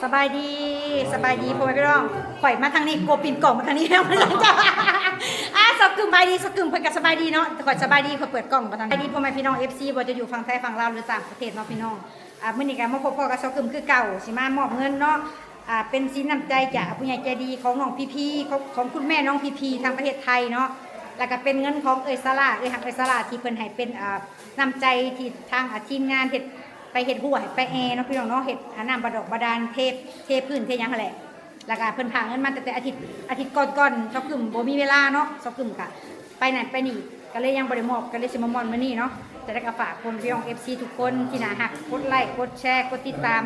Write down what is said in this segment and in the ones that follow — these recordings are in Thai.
สบายดีสบายดีพ่อแม่พี่น้องข่อยมาทางนี้โกปินกล่องมาทางนี้แล้วมันจ้าสกึมสบายดีสกึมเพิ่นก็สบายดีเนาะข่อยสบายดีข่อยเปิดกล่องมาทางนี้พ่อแม่พี่น้อง FC บ่จะอยู่ฝั่งไทยฝั่งลาวหรือต่างประเทศเนาะพี่น้องมื้อนี้ก็มาพบพ่อกับสกึมคือเก่าสิมามอบเงินเนาะเป็นสินน้ำใจจากผู้ใหญ่ใจดีของน้องพีของคุณแม่น้องพีทางประเทศไทยเนาะแล้วก็เป็นเงินของสลาหักสลาที่เพิ่นให้เป็นน้ำใจที่ทางทีมงานเฮ็ดไปเฮ็ดหัวไปแอร์เนาะพี่น้องเนาะเฮ็ดน้ำบาดอกบาดาลเทพื้นเทหยังแหละแล้วก็เพิ่นพาเงินมาแต่อาทิตย์ก่อนๆเซากึ่มบ่มีเวลาเนาะเซากึ่มก็ไปนั่นไปนี่ก็เลยยังบ่ได้มอบก็เลยสิมามอบมื้อนี้เนาะจะได้ก็ฝากคนพี่น้อง FC ทุกคนที่น่าฮักกดไลค์กดแชร์กดติดตาม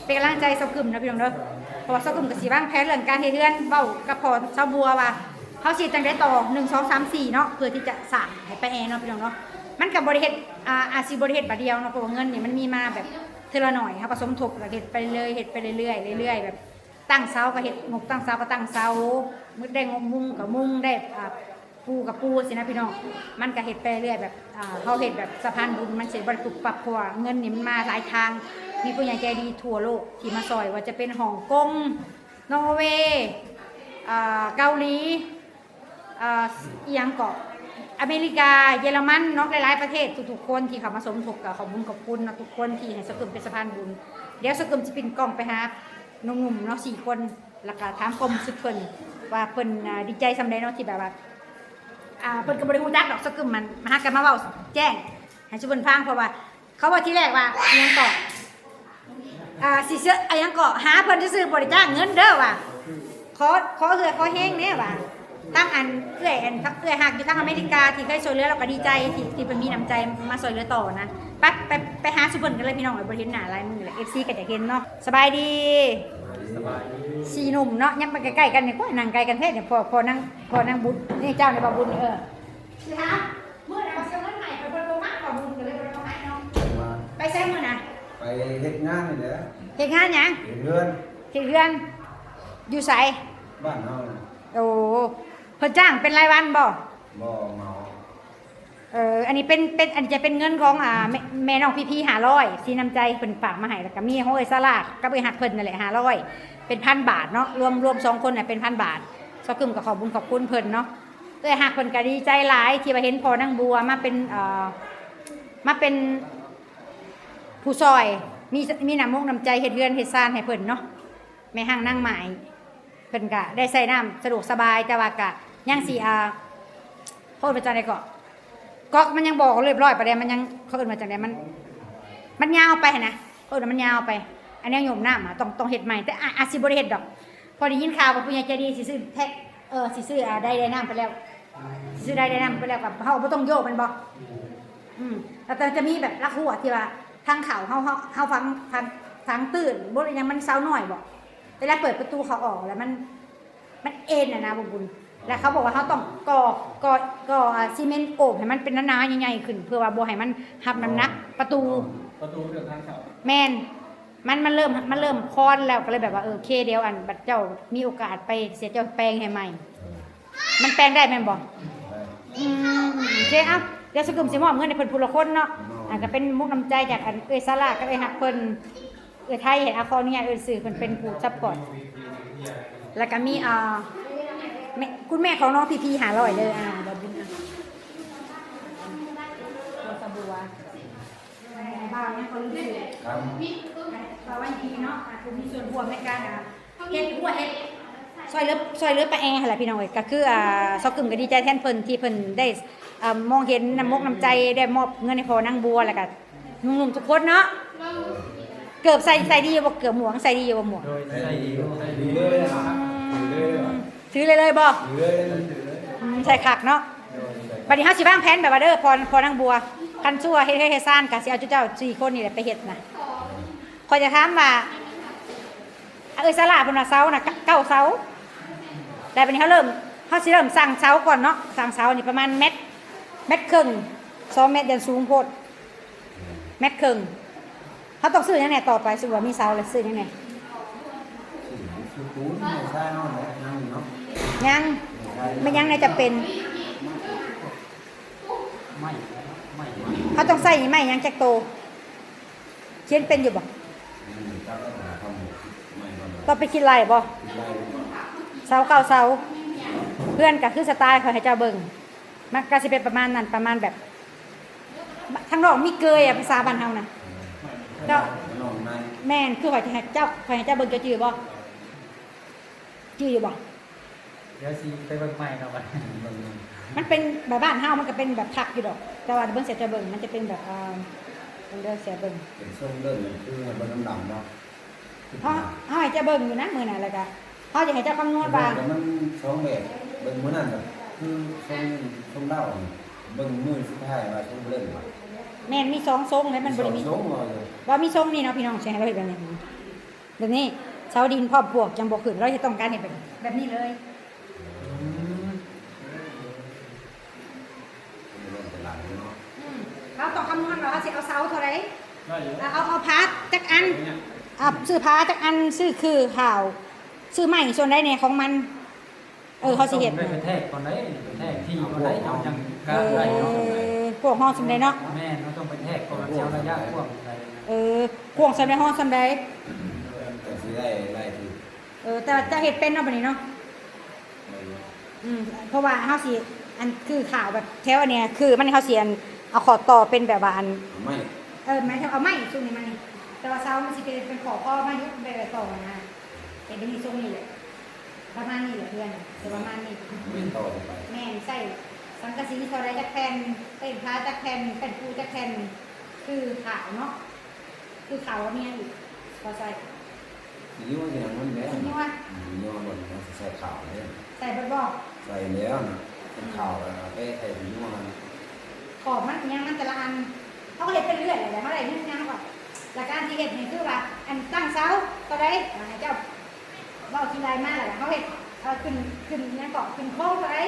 เป็นกำลังใจเซากึ่มนะพี่น้องเด้อเพราะว่าเซากึ่มก็สิวางแผนเรื่องการเฮ็ดเรือนเว้ากับพ่อเซาบัวว่าเฮาสิจังได๋ต่อ1 2 3 4เนาะเพื่อที่จะสร้างให้ไปแอร์เนาะพี่น้องเนาะมันก็บ่ได้เฮ็ดอาสิบ่ได้เฮ็ดบัดเดียวเนาะเพราะว่าเงินนี่มันมีมาแบบเทอละหน่อยครับผสมทบแล้วเฮ็ดไปเลยเฮ็ดไปเรื่อยๆแบบตั้งเสาก็เฮ็ดงบตั้งเสาก็ตั้งเสามื้อได้งบมุงก็มุงได้ปูกับปูสินะพี่น้องมันก็เฮ็ดไปเรื่อยแบบเฮาเฮ็ดแบบสะพานบุญมันสิบ่ได้ปุบปับเพราะว่าเงินนี่มันมาหลายทางมีผู้ใหญ่ใจดีทั่วโลกที่มาซอยว่าจะเป็นฮ่องกงนอร์เวย์เกาหลีอีหยังก็อเมริกาเยอรมันเนาะหลายๆประเทศทุกๆคนที่เขามาสมทบกับขอบคุณขอบคุณนะทุกคนที่ให้สกึมเป็นสะพานบุญเดี๋ยวสกึมจะปิ่นกล้องไปหาหนุ่มๆเนาะ4 คนแล้วก็ถามความรู้สึกเพิ่นว่าเพิ่นดีใจสำใดเนาะที่แบบว่าเพิ่นก็บ่ได้ฮู้จักดอกสกึมมันมาหากันมาเว้าแจ้งให้ชุเพิ่นฟังเพราะว่าเขาว่าที่แรกว่าอิหยังก็สิเสื้ออิหยังก็หาเพิ่นซื่อๆบ่ได้จ้างเงินเด้อว่าขอขอแห้งแน่ว่าตั้งเอื้อยหักอยู่ทางอเมริกาที่เคยช่วยเหลือเราก็ดีใจที่เป็นมีน้ำใจมาช่วยเหลือต่อนะไปหาสุพรรณกันเลยพี่น้องบริเวณหน้าลายมือเลย FC ก็จะเห็นเนาะสบายดีสี่หนุ่มเนาะยังไปใกล้ๆกันเนี่ยก็นั่งไกลกันแท้เนี่ยพอนั่งบุญนี่เจ้าในบ่บุญสิฮะเมื่อไหร่เอาเสื้อเงินใหม่ไปบนโลมาบ่บุญกันเลยบ่ต้องให้เนาะไปแซ่มื้อน่ะไปเฮ็ดงานนี่แหละ เฮ็ดงานหยังเฮ็ดเรือนอยู่ไสบ้านเฮาโอ้เพิ่นจ้างเป็นรายวันบ่บ่เมาอันนี้เป็นอันจะเป็นเงินของแม่น้องพี่500สีน้ำใจเพิ่นฝากมาให้แล้วก็มีของสลากกับหักเพิ่นนั่นแหละ500เป็น1,000 บาทเนาะรวม2คนน่ะเป็น1,000 บาทซอกึมก็ขอบคุญขอบคุณเพิ่นเนาะหักเพิ่นก็ดีใจหลายที่ว่าเห็นพ่อนางบัวมาเป็นผู้ซอยมีน้ำมุกน้ำใจเฮ็ดเรือนเฮ็ดซ่านให้เพิ่นเนาะแม่ห้างนางหมายเพิ่นก็ได้ใส่น้ำสะดวกสบายแต่ว่าก็ยังสิโทษไปจังได๋ก็มันยังบอกเรียบร้อยประเดี๋ยวมันยังเขาเอิ้นมาจากไหนมันยาวไปนะมันยาวไปอันนี้โยมน้ำต้องเฮ็ดใหม่แต่อาจสิบ่ได้เฮ็ดดอกพอได้ยินข่าวว่าผู้ใหญ่ใจดีสิซื้อแท็กสิซื้อได้น้ำไปแล้วซื้อได้น้ำไปแล้วกับเฮาบ่ต้องโยกมันบ่แต่จะมีแบบลักหัวที่ว่าทางเขาเฮาฟังตื่นบ่ยังมันเซาหน่อยบ่เวลาเปิดประตูเขาออกแล้วมันเอ็นนะบุญแล้วเขาบอกว่าเขาต้องก่อซีเมนต์โอบให้มันเป็นหนาๆใหญ่ๆขึ้นเพื่อว่าบ่ให้มันหับน้ำหนักประตูเรื่องทางเขาแม่นมันเริ่มคอนแล้วก็เลยแบบว่าโอเคเดี๋ยวบัดเจ้ามีโอกาสไปเสียเจ้าแปลงให้ใหม่มันแปลงได้แม่นบ่โอเคเอ้าเดี๋ยวสกุลสิมอบเงินให้เพิ่นผู้ละคนเนาะก็เป็นมุกน้ำใจจากซาร่ากับหักเพิ่นไทยเห็นขออนุญาตสื่อเพิ่นเป็นผู้ซัพพอร์ตแล้วก็มีคุณแม่ของน้องพี500เลยบ่บุญตัวสบู่บ้านเนี่ยเขารู้สึกว่าวันดีเนาะคุณมีส่วนร่วมในการเฮ็ดซอยเลือไปแอร์แหละพี่น้องเอ้ยก็คือซอกึ่มก็ดีใจแทนเพิ่นที่เพิ่นได้มองเห็นน้ำมกน้ำใจได้มอบเงินให้พ่อนางบัวแล้วก็หนุ่มๆทุกคนเนาะเกือบใส่ดีบ่เกือบหมวกใส่ดีบ่หมวกใส่ดีเลยถือเลยบ่ใส่คักเนาะบัดนี้เฮาสิวางแผนแบบว่าเด้อพอนางบัวคันชั่วเฮ็ดซ่านก็สิเอาเจ้า4 คนนี่แหละไปเฮ็ดนะข้อยจะถามว่าสลาเพิ่นว่าเสาน่ะ9 เสาแต่บัดนี้เฮาสิเริ่มสร้างเสาก่อนเนาะสร้างเสานี่ประมาณเม็ดครึ่ง2 เมตรยันสูงโพดเม็ดครึ่งเขาต้องซื้อยังไงต่อไปซื้อว่ามีเสาเลยซื้อยังไงยังไม่ยังในจะเป็นเขาต้องใส่ไหมยังแจ็คโตเขียนเป็นอยู่บ่ ต้องไปคิดไรบ่ กินไร เสาเก่าเสาเพื่อนก็คือสไตล์เขาให้เจ้าเบิ่งมันก็สิเป็นประมาณนั้นประมาณแบบทางนอกมีเกยภาษาบ้านเฮาน่ะเจ้า น้องนาย แม่นคือข่อยจะให้เจ้าข่อยให้เจ้าเบิ่งเจ้าจื้อบ่จื้ออยู่บ่ เดี๋ยวสิไปเบิ่งใหม่เนาะบัด เบิ่ง มันเป็นแบบบ้านเฮามันก็เป็นแบบทักอยู่ดอกแต่ว่าเบิ่งเสร็จจะเบิ่งมันจะเป็นแบบเบิ่งเด้อเสียเบิ่ง เป็นส้มเลิ่นคือเบิ่งดำๆเนาะ เฮาให้เจ้าเบิ่งอยู่นะมื้อนั้นแล้วก็เฮาจะให้เจ้าคำนวณว่า แต่มันสองแบบเบิ่งมื้อนั้นแบบคือส้มเหล้าเบิ่งมือสุดท้ายว่าส้มเลิ่น แม่นมี2ทรงแล้วมันบ่ได้มี ส้มเลย ว่ามีทรงนี่เนาะพี่น้องใช่เราเห็นแบบนี้แบบนี้เสาดินพร้อมปลวกจังบ่ขึ้นเราจะต้องการเห็นแบบนี้เลย เป็นหลังเนาะ เราต้องคำนวณว่าเขาสิเอาเสาเท่าไหร่ ได้อยู่ เอาพาร์ทจักอันซื้อพาร์ทจักอันซื้อคือข่าวซื้อใหม่ส่วนใดเนี่ยของมันเขาสิเห็น ไปกระแทกก่อนได้กระแทกที่ก่อนได้เอาจังกล้าได้เนาะ พวกห้องสำใดเนาะ แม่เราต้องไปแทกก่อนเจ้าระยะกว้างไป พวกสำใดห้องสำใด แต่สิได้ไล่ที่ แต่จะเห็ดเป็นเนาะแบบนี้เนาะเพราะว่าเฮาสิอันคือข่าวแบบแถวอันเนี้ยคือมันเฮาสิอันเอาขอต่อเป็นแบบว่าอัน ไม่ หมายถึงเอาไม้ช่วงนี้มานี่แต่ว่าเช้ามันสิเป็นขอพ่อมายุบไปต่อนะแต่เป็นช่วงนี้แหละประมาณนี้แหละเพื่อนแต่ประมาณนี้ ไม่ต่อไป แม่นใส่สังกะสีเท่าไรจักแผ่นเป็นผ้าจักแผ่นเป็นปูจักแผ่นคือขาวเนาะคือขาวว่ามีอันอีกพอใส่ สีว่าอย่างมันแม่ สีนี้ว่า ย้อนมันใส่ขาวเนี่ย ใส่เบดบอก ใส่แล้วนะเป็นขาวแล้วไปไข่สีม่วง ขอบมันยังมันแต่ละอันเขาก็เห็ดเป็นเรื่อยเลยเท่าไหร่นี่ยังก่อนหลักการที่เห็ดนี่คือว่าอันตั้งเสาก็ได้เจ้าว่าทีไรมากเลยเขาเห็ดขึ้นยังเกาะขึ้นโค้งก็ได้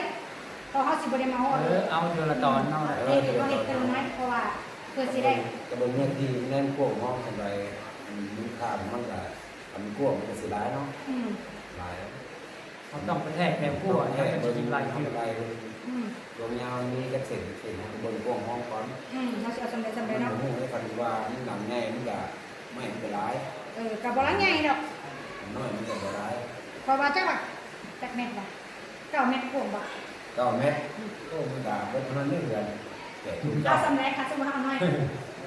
พอเขาสิบได้มาโหด เอาเดือนละตอนเนาะ เห็ดก็เห็ดเป็นไหมเพราะว่าเพื่อสิได้ กระบวนการที่แน่นพวกห้องทำไรมันขาดมันก็ทำพวกมันก็เสียดายเนาะหลาย เราต้องไปแทกแบบกลัวเนี่ยจะกินไร ทำไรลงยาวนี้ก็เสร็จบนพวกห้องก่อน เขาจะเอาสำเร็จสำเร็จเนาะ หูให้ฟันว่ามันหลังแน่มันจะไม่เป็นไร กับบอลง่ายดอก น้อยมันจะเป็นไร เพราะว่าเจ้าแบบจักเม็ดบ่9 เม็ดกวงบ่ 9 เมตรโอ้มันด่าเป็นเท่านั้นเดือนแต่ทุก เอาสำเร็จค่ะสมมติเอาหน่อย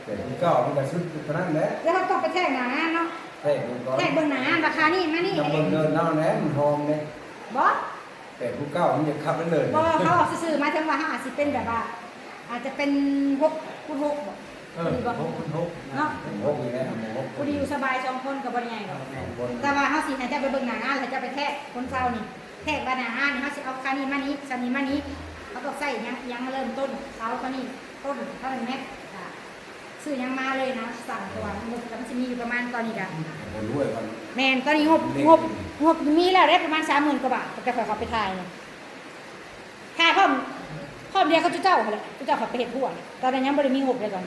แต่ทุกเก้ามันก็สุดเท่านั้นแหละ แล้วเราต้องไปแทกหนาเนาะ แท้มันก็ แทกเบิ่งหนาราคานี่มานี่ ต้องเบิ่งเดินเท่านั้นมันหอมเลย บ่ แต่ทุกเก้ามันจะขับไปเลย บ่เขาเอาซื่อๆมาถึงว่าเขาอาจสิเป็นแบบว่า อาจจะเป็น6 คูณ 6บ่ 6 เนาะ หกอีกแล้วหก กูดีอยู่สบาย2 คนก็บ่ได้ใหญ่ดอก คน แต่ว่าเฮาสิให้เจ้าไปเบิ่งหน้างานแล้วเจ้าไปแทกคนเซานี่แทกว่าหน้างานนี่เฮาสิเอาคันนี้มานี้คันนี้มานี้เขาต้องใส่ยังเริ่มต้นเสาคันนี้ต้นเท่านั้นแม็กซื้อยังมาเลยนะสั่งตัวงบแล้วมันสิมีอยู่ประมาณตอนนี้ก็ คนรวยคน แม่นตอนนี้งบมีแล้วได้ประมาณ 30,000 กว่าบาทแต่ข่อยเขาไปถ่ายเนี่ยถ่ายพร้อมเดียวเขาเจ้าเขาแหละเจ้าเขาไปเฮ็ดหัวตอนนั้นยังบ่ได้มีงบเลยก่อน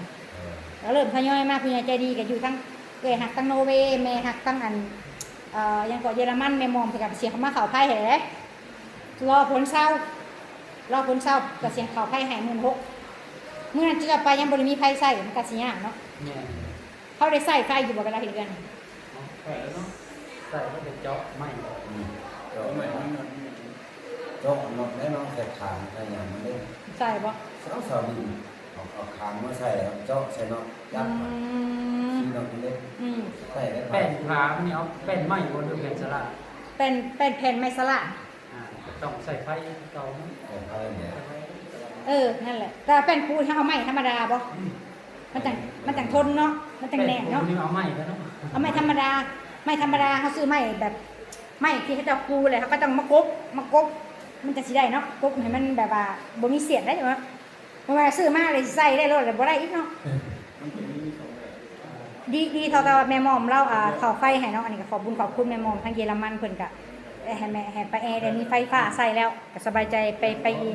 แล้วเริ่มทยอยมาผู้ใหญ่ใจดีก็อยู่ทั้งเกยหักทั้งโนเวย์แม่หักทั้งอันยังก็เยอรมันแม่มอมกับเสียงเขามาข่าวไพ่แห่รอผลเศร้กับเสียงข่าวไพ่แห่16,000เมื่อนั้นจะไปยังบริมีไพ่ใส่มันกะสิยากเนาะ เนี่ย เขาได้ใส่ไฟอยู่บ่เวลาเห็นกัน ใส่แล้วเนาะใส่ก็เป็นเจาะไม่ เจาะไม่เจาะนอกแน่นอนใส่ขางใส่ยางมันได้ ใส่บ่ สาวดินเอาขางมาใส่แล้วเจาะใส่นอกยัดที่นอกนี่เลยใส่ได้ แป้นพามันเอาแป้นไหม้บนด้วยแผ่นสลัด เป็นแผ่นไม้สลัด ต้องใส่ไฟเก่า ใส่ไพ่เนี่ย นั่นแหละแต่เป็นปูนถ้าเอาไม้ธรรมดาบ่มันจังทนเนาะมันจังแน่นเนาะ นี่เอาไหม้แล้วเนาะ เอาไม้ธรรมดาเขาซื้อไม้แบบไม้ที่เขาจะปูเลยเขาก็ต้องมากบมันจะสิได้เนาะกบให้มันแบบว่าบ่มีเสียดได้เนาะเพราะว่าซื้อมาเลยใส่ได้รถเลยบ่ได้อีกเนาะดีเท่ากับแม่มอมเราเข้าไฟให้เนาะอันนี้ก็ขอบคุณแม่มอมทางเยอรมันเพิ่นก็ให้แม่ให้ป้าแอร์ได้มีไฟฟ้าใส่แล้วก็สบายใจไปอี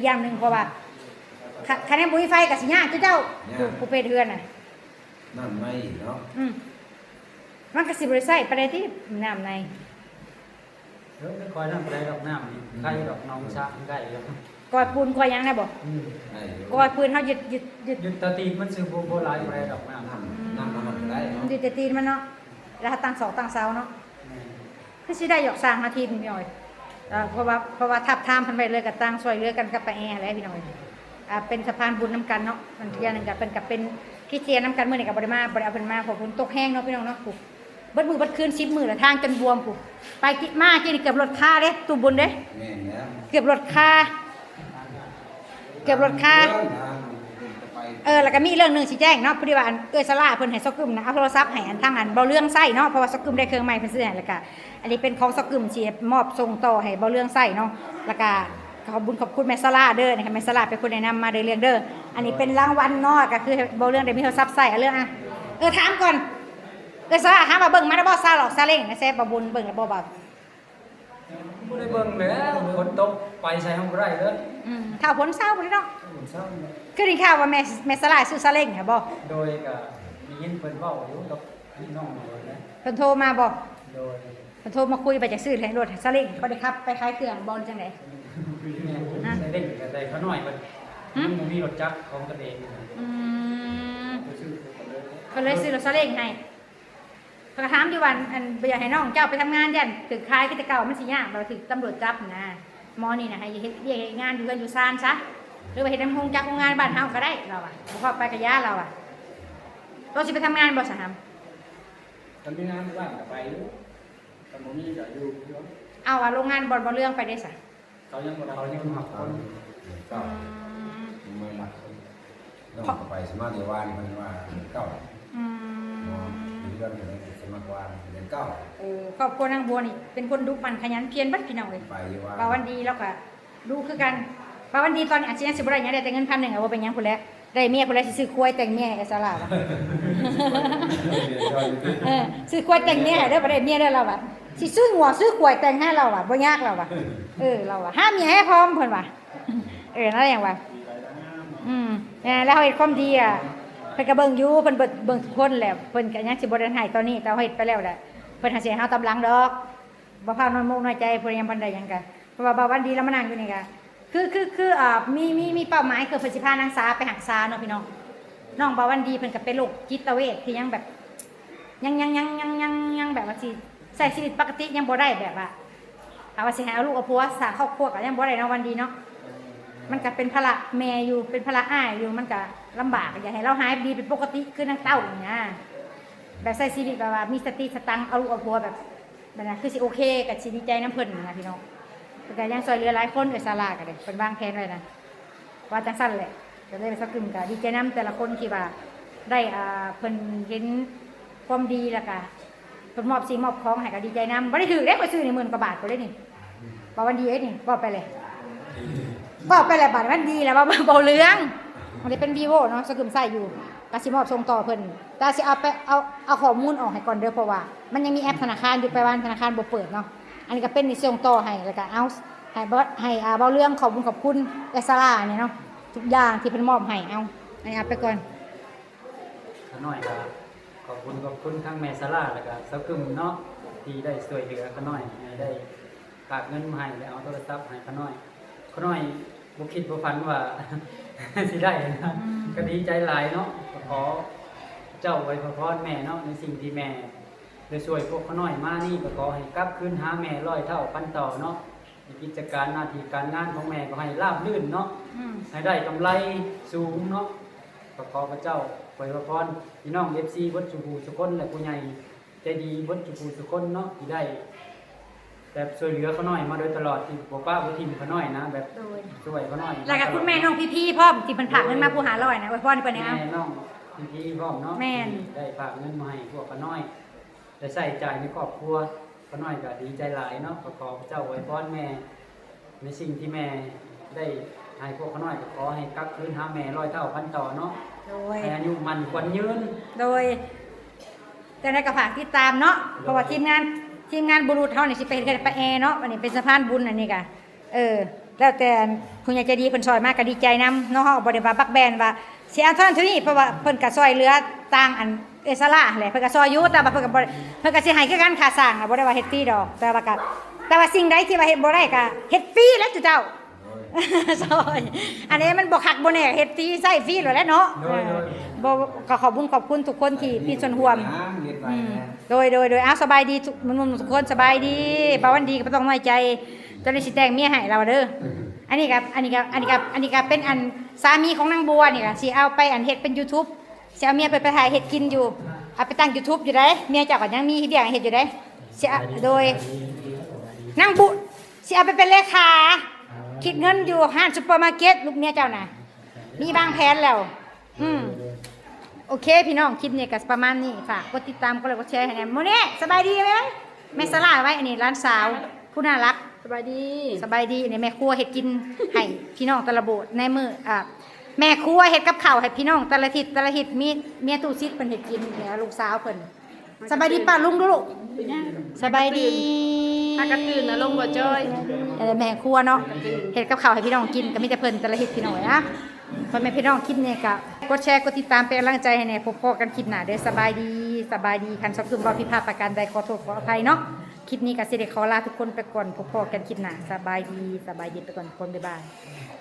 กอย่างหนึงเพราะว่าคันแนนบ่มีไฟก็สิยากเจ้าผู้เป็ดเฮือนน่ะ นั่นไม่เนาะ มันก็สิบริใส่ประเด็นที่น้ำใน เดี๋ยวไม่คอยน้ำอะไรดอกน้ำนี่ใครดอกน้องช้างไก่แล้ว กอยปูนกอยหยังได้บ่ ไอ้ กอยปืนเขาหยุด ยึดตะตีมันซื้อโบราณอะไรดอกน้ำ น้ำมันได้ มัน เนาะ หยุดแต่ตีนมันเนาะ แล้วตั้งเสาตั้งเสาเนาะ แม่ คือสิได้หยอกสร้างอาทิตย์พี่น้อยเพราะว่าทับทามเพิ่นไว้เลยก็ตั้งช่วยเหลือกันกับป้าแอแล้วพี่น้อยเป็นสะพานบุญนํกันเนาะมันเที่ยนึงก็เพิ่นก็เป็นคริสเตียนนํกันมื้อนี้ก็บ่ได้เอาเพิ่นมาเพราะฝนตกแห้งเนาะพี่น้องเนาะปุ๊เบิดมือเบิดคืน10มื้อละทางจนบวมปุ๊ไปกินมากินเกือบรถค่าเด้ตู้บุญเด้ แม่นแล้ว เกือบรถค่าแล้วก็มีเรื่องหนึงสิแจ้งเนาะพอดีว่าอันสลาเพิ่นให้ซอกกึมนะเอาโทรศัพท์ให้อันทางอันเบาเรื่องใช้เนาะเพราะว่าซอกกึมได้เครื่องใหม่เพิ่นซื้อให้แล้วก็อันนี้เป็นของซอกกึมสิมอบส่งต่อให้เบาเรื่องใช้เนาะแล้วก็ขอบคุณแม่สลาเด้อนะคะแม่สลาเป็นคนแนะนำมาเรื่องเด้ออันนี้เป็นรางวัลเนาะก็คือเบาเรื่องได้มีโทรศัพท์ใช้เอาเรื่องถามก่อนสลาถามว่าเบิ่งมาได้บ่ซาหรอกซาเล้งนะแซ่บบ่บุญเบิ่งแล้วบ่บ่ บ่ได้เบิ่งแล้วฝนตกไปใส่ห้องบ่ได้เด้อ ถ้าผลเศร้าบ่ได้เนาะ ฝนเช้าเนี่ย คือได้ข่าวว่าแม่สลาซื้อซาเล้งน่ะบ่ โดยก็มียินเพิ่นเว้าอยู่กับพี่น้องเลยนะ เพิ่นโทรมาบ่ โดย เพิ่นโทรมาคุยไปจากซื้อให้รถซาเล้งบ่ได้ขับไปขายเครื่องบ่จังได๋ แม่ได้เด็กก็ได้เขาน้อยเพิ่นมันมีรถจักรของตัวเอง ไปซื้อเพิ่นเลย ก็เลยซื้อรถซาเล้งให้เพิ่นก็ถามอยู่ว่าอันบ่อยากให้น้องเจ้าไปทำงานยันถึกคายคือแต่เก่ามันสิยากบ่ถึกตำรวจจับนะหมอนี่น่ะให้เฮ็ดเรียกงานอยู่เรือนอยู่ซานซะหรือว่าเฮ็ดนำโรงจักรโรงงานบ้านเฮาก็ได้เราอ่ะบ่พอไปกับยาเราอ่ะตัวสิไปทำงานบ่สหาม มันมีงานว่างก็ไปอยู่แต่บ่มีก็อยู่เนาะ เอาว่าโรงงานบ่เรื่องไปได้ซะ เขายังหักคน ก็เมื่อหลักต้องไปสมาธิวานมันว่าเก้า อืม เรื่องอะไรสมาธิวานเดือนเก้า ครอบครัวนางบัวนี่เป็นคนดุมันขยันเพียรบัดพี่น้องเอ้ย ไปว่า ปาวันดีแล้วก็ดูคือกันปาวันดีตอนนี้อาจจะยังสิบ่ได้หยังได้แต่เงิน1,000อ่ะบ่เป็นหยังพุ่นแหละได้เมียพุ่นแหละสิซื้อควายแต่งเมียให้ไอ้สาราว่ะ ซื้อควายแต่งเมียให้เด้อบ่ได้เมียเด้อเราว่ะสิซื้อหัวซื้อควายแต่งให้เราว่ะบ่ยากเราว่ะเราว่ะห้ามเมียให้พร้อมเพิ่นว่ะนั่นแหละว่ะแล้วเฮ็ดความดีอ่ะเพิ่นก็เบิ่งอยู่เพิ่นเบิ่งทุกคนแหละเพิ่นก็ยังสิบ่ได้ให้ตอนนี้แต่เฮ็ดไปแล้วแหละเพิ่นหาสิให้เฮาตำหลังดอกบ่พาน้อยมุกน้อยใจเพิ่นยังบ่ได้หยังกันเพราะว่าบ่วันดีแล้วมานั่งอยู่นี่ก็คือมีเป้าหมายคือเพิ่นสิพานางสาไปหักษาเนาะพี่น้องน้องบ่วันดีเพิ่นก็เป็นโรคจิตเวชที่ยังแบบยังแบบว่าสิใช้ชีวิตปกติยังบ่ได้แบบว่าถ้าว่าสิให้เอาลูกเอาผัวสร้างครอบครัวก็ยังบ่ได้เนาะวันดีเนาะมันก็เป็นภาระแม่อยู่เป็นภาระอ้ายอยู่มันก็ลำบากอยากให้เราหายดีเป็นปกติคือนางเต้าอย่างเงี้ยแบบใช้ชีวิตแบบว่ามีสติสตังค์เอาลูกเอาผัวแบบนั้นคือสิโอเคกับสิดีใจน้ำเพิ่นนะพี่น้องแต่ยังซอยเหลือหลายคนเอ้ยศาลาก็ได้เพิ่นวางแผนไว้นะว่าจังซั่นแหละก็เลยสักกึ่มก็ดีใจนํแต่ละคนที่ว่าได้เพิ่นเห็นความดีแล้วก็เพิ่นมอบสิ่งมอบของให้ก็ดีใจนํบ่ได้ถือเด้ข่อยซื้อนี่10,000 กว่าบาทก็ได้นี่บ่วันดีเอ้ยนี่บ่ไปเลยบาทมันดีแล้วบ่เรื่องมันได้เป็น Vivo เนาะสักกึ่มใช้อยู่ก็สิมอบส่งต่อเพิ่นแต่สิเอาไปเอาข้อมูลออกให้ก่อนเด้อเพราะว่ามันยังมีแอปธนาคารอยู่ไปวันธนาคารบ่เปิดเนาะอันนี้ก็เป็นในส่งต่อให้แล้วก็เอาให้เบาเรื่องขอบคุณไอ้ซาร่าเนี่ยเนาะทุกอย่างที่เพิ่นมอบให้เอาอันนี้เอาไปก่อน ขาน้อยก็ขอบคุณทั้งแม่สลาแล้วก็เซากึมเนาะที่ได้ช่วยเหลือขาน้อยให้ได้ฝากเงินมาให้แล้วเอาโทรศัพท์ให้ขาน้อยบ่คิดบ่ฝันว่า สิได้นะก็ดีใจหลายเนาะก็ขอเจ้าไว้พรแม่เนาะในสิ่งที่แม่ได้ช่วยพวกขาน้อยมานี่ก็ขอให้กลับคืนหาแม่100เท่าพันต่อเนาะในกิจการหน้าที่การงานของแม่ก็ให้ราบรื่นเนาะให้ได้กำไรสูงเนาะก็ขอพระเจ้าไว้พรพี่น้อง FC วัดจุบูสุคนและผู้ใหญ่ใจดีวัดจุบูสุคนเนาะที่ได้แบบช่วยเหลือเขาน้อยมาโดยตลอดที่บ่ป้าบ่ทิ่มเขาน้อยนะแบบช่วยเขาน้อย แล้วก็คุณแม่น้องพี่ๆพร้อมที่เพิ่นฝากเงินมาผู้หา100นะไว้พรเพิ่นเอา แม่น้องพี่พร้อมเนาะ แม่น ได้ฝากเงินมาให้พวกเขาน้อยได้ใช้จ่ายในครอบครัวเขาน้อยก็ดีใจหลายเนาะก็ขอพระเจ้าไว้พรแม่ในสิ่งที่แม่ได้ให้พวกเขาน้อยก็ขอให้กลับคืนหาแม่100เท่าพันต่อเนาะ โดย ให้อายุมันขวัญยืน แต่ในกระฝากติดตามเนาะเพราะว่าทีมงานบุรุษเฮานี่สิไปเฮ็ดกันไปแอเนาะอันนี้เป็นสะพานบุญอันนี้ก็แล้วแต่คุณยายใจดีเพิ่นซอยมากก็ดีใจนํเนาะเฮาบ่ได้ว่าบักแบนว่าสิเอาเท่านั้นเท่านี้เพราะว่าเพิ่นก็ซอยเหลือต่างอันสละแหละเพิ่นก็ซอยอยู่แต่ว่าเพิ่นก็บ่เพิ่นก็สิให้คือกันค่าสร้างน่ะบ่ได้ว่าเฮ็ดฟรีดอกแต่ว่าสิ่งใดที่ว่าเฮ็ดบ่ได้ก็เฮ็ดฟรีแล้วจุเจ้า ซอยอันนี้มันบ่คักบ่แน่เฮ็ดฟรีใช้ฟรีแล้วแหละเนาะบ่ก็ขอบคุณทุกคนที่มีส่วนร่วม เฮ็ดไว้นะ โดยอ้าวสบายดีทุกมนุษย์ทุกคนสบายดีบ่าวันดีก็บ่ต้องน้อยใจเจ้าได้สิแต่งเมียให้เราเด้ออันนี้ก็เป็นอันสามีของนางบัวนี่ก็สิเอาไปอันเฮ็ดเป็น YouTube สิเอาเมียไปถ่ายเฮ็ดกินอยู่เอาไปตั้ง YouTube อยู่ได้เมียเจ้าก็ยังมีเรื่องให้เฮ็ดอยู่ได้สิโดยนางบุสิเอาไปเป็นเลขาคิดเงินอยู่ห้างซุปเปอร์มาร์เก็ตลูกเมียเจ้าน่ะมีบางแผนแล้วโอเคพี่น้องคลิปนี้ก็ประมาณนี้ฝากกดติดตามกดไลค์กดแชร์ให้แหน่มื้อนี้สบายดีไหมแม่สลาไว้อันนี้ร้านสาวผู้น่ารัก สบายดี สบายดีอันนี้แม่ครัวเฮ็ดกิน ให้พี่น้องแต่ละโบสถ์ในมื้อแม่ครัวเฮ็ดกับข้าวให้พี่น้องแต่ละทิศมีเมียตู้ซิดเพิ่นเฮ็ดกินแล้วลูกสาวเพิ่นสบายดีป้าลุงดูลูกสบายดี อากระตื่นนะลงบ่จ้อย แม่ครัวเนาะเฮ็ดกับข้าวให้พี่น้องกินก็มีแต่เพิ่นแต่ละทิศพี่น้องนะพ่อแม่พี่น้องคลิปนี้ก็กดแชร์กดติดตามเป็นกำลังใจให้แน่พบกันคลิปหน้าเด้อสบายดีคันสักคืนบ่ผิดพลาดประการใดขอโทษขออภัยเนาะคลิปนี้ก็สิได้ขอลาทุกคนไปก่อนพบกันคลิปหน้าสบายดีไปก่อนทุกคนบ๊ายบาย